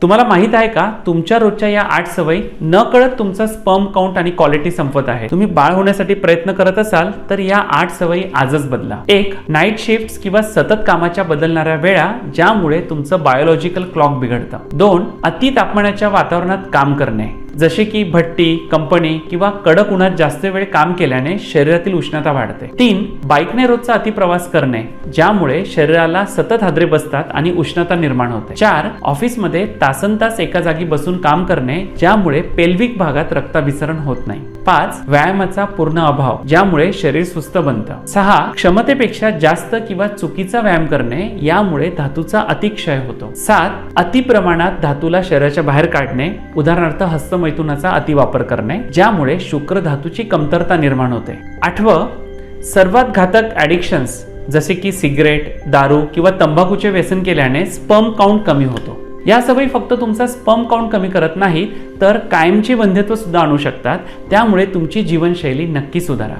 तुम्हाला माहित आहे का, तुमच्या रोजच्या या 8 सवयी नकळत तुमचा स्पर्म काउंट आणि क्वालिटी संपत आहे. तुम्ही बाळ होण्यासाठी प्रयत्न करत असाल तर या 8 सवयी आजच बदला. 1. नाईट शिफ्ट्स किंवा सतत कामाच्या बदलणाऱ्या वेळा ज्यामुळे तुमचं बायोलॉजिकल क्लॉक बिघडतं. 2. अति तापमानाच्या वातावरणात काम करणे, जसे की भट्टी, कंपनी किंवा कडक उन्हात जास्त वेळ काम केल्याने शरीरातील उष्णता वाढते. 3. बाईकने रोजचा अति प्रवास करणे, ज्यामुळे शरीराला सतत हादरे बसतात आणि उष्णता निर्माण होते. 4. ऑफिसमध्ये तासनतास एका जागी बसून काम करणे, ज्यामुळे पेल्विक भागात रक्ताभिसरण होत नाही. 5. व्यायामाचा पूर्ण अभाव, ज्यामुळे शरीर सुस्त बनतं. 6. क्षमतेपेक्षा जास्त किंवा चुकीचा व्यायाम करणे, यामुळे धातूचा अतिक्षय होतो. 7. अति प्रमाणात धातूला शरीराच्या बाहेर काढणे, उदाहरणार्थ हस्तमैथुनाचा अतिवापर करणे, ज्यामुळे शुक्र धातूची कमतरता निर्माण होते. 8. सर्वात घातक ॲडिक्शन्स जसे की सिगरेट, दारू किंवा तंबाखूचे व्यसन केल्याने स्पर्म काउंट कमी होतो. या सवयी फक्त तुमचा स्पर्म काउंट कमी करत नाही तर कायमचे वंध्यत्व सुद्धा आणू शकतात. त्यामुळे तुमची जीवनशैली नक्की सुधारा.